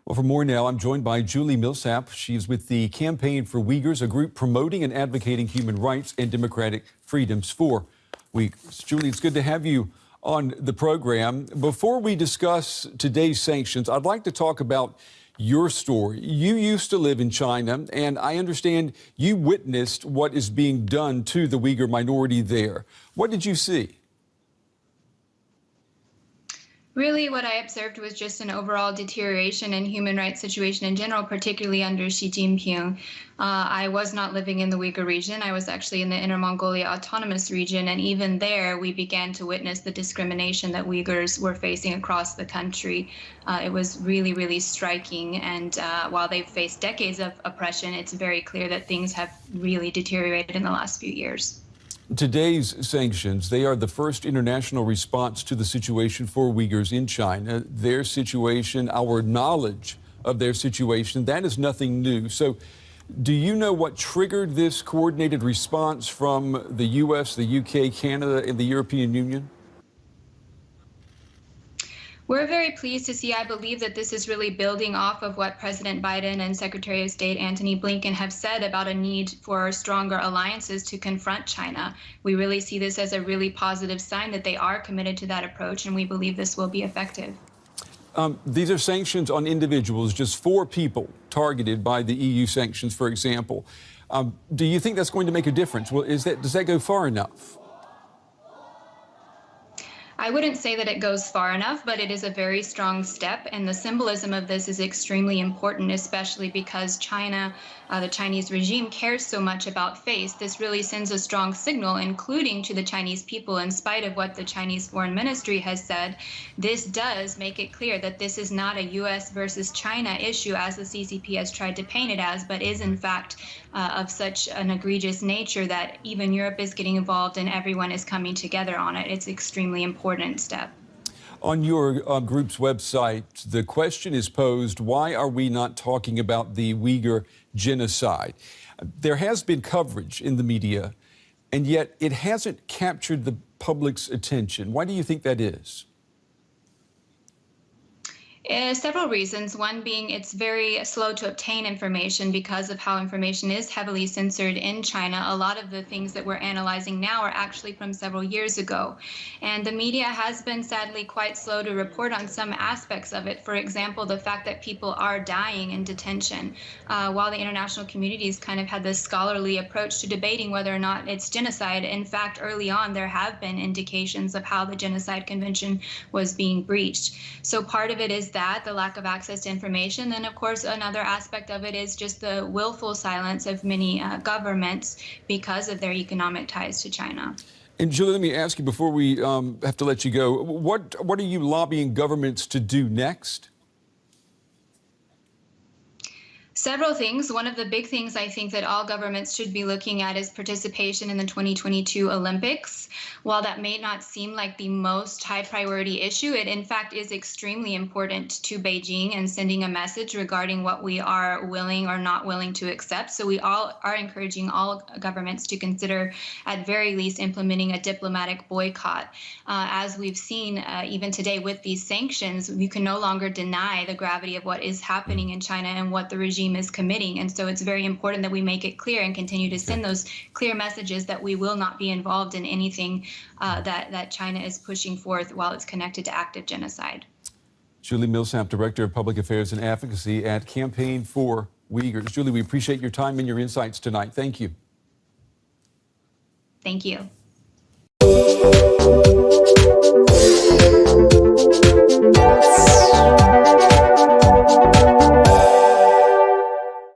Well, for more now, I'm joined by Julie Millsap. She's with the Campaign for Uyghurs, a group promoting and advocating human rights and democratic freedoms for Uyghurs. Julie, it's good to have you on the program. Before we discuss today's sanctions, I'd like to talk about your story. You used to live in China, and I understand you witnessed what is being done to the Uyghur minority there. What did you see? Really, what I observed was just an overall deterioration in human rights situation in general, particularly under Xi Jinping. I was not living in the Uyghur region. I was actually in the Inner Mongolia Autonomous Region, and even there, we began to witness the discrimination that Uyghurs were facing across the country. It was really, really striking, and while they've faced decades of oppression, it's very clear that things have really deteriorated in the last few years. Today's sanctions, they are the first international response to the situation for Uyghurs in China. Their situation, our knowledge of their situation, that is nothing new. So do you know what triggered this coordinated response from the U.S., the U.K., Canada, and the European Union? We're very pleased to see. I believe that this is really building off of what President Biden and Secretary of State Antony Blinken have said about a need for stronger alliances to confront China. We really see this as a really positive sign that they are committed to that approach, and we believe this will be effective. These are sanctions on individuals, just 4 people targeted by the EU sanctions, for example. Do you think that's going to make a difference? Well, does that go far enough? I wouldn't say that it goes far enough, but it is a very strong step, and the symbolism of this is extremely important, especially because China, the Chinese regime, cares so much about faith. This really sends a strong signal, including to the Chinese people, in spite of what the Chinese Foreign Ministry has said. This does make it clear that this is not a U.S. versus China issue, as the CCP has tried to paint it as, but is in fact of such an egregious nature that even Europe is getting involved and everyone is coming together on it. It's extremely important step. On your group's website, the question is posed, why are we not talking about the Uyghur genocide? There has been coverage in the media, and yet it hasn't captured the public's attention. Why do you think that is? Several reasons. One being it's very slow to obtain information because of how information is heavily censored in China. A lot of the things that we're analyzing now are actually from several years ago. And the media has been sadly quite slow to report on some aspects of it. For example, the fact that people are dying in detention, while the international communities kind of had this scholarly approach to debating whether or not it's genocide. In fact, early on, there have been indications of how the Genocide Convention was being breached. So part of it is that, the lack of access to information. Then, of course, another aspect of it is just the willful silence of many governments because of their economic ties to China. And Julie, let me ask you before we have to let you go, what are you lobbying governments to do next? Several things. One of the big things I think that all governments should be looking at is participation in the 2022 Olympics. While that may not seem like the most high priority issue, it in fact is extremely important to Beijing and sending a message regarding what we are willing or not willing to accept. So we all are encouraging all governments to consider at very least implementing a diplomatic boycott. As we've seen even today with these sanctions, you can no longer deny the gravity of what is happening in China and what the regime is committing. And so it's very important that we make it clear and continue to send those clear messages that we will not be involved in anything that China is pushing forth while it's connected to active genocide. Julie Millsap, Director of Public Affairs and Advocacy at Campaign for Uyghurs. Julie, we appreciate your time and your insights tonight. Thank you. Thank you.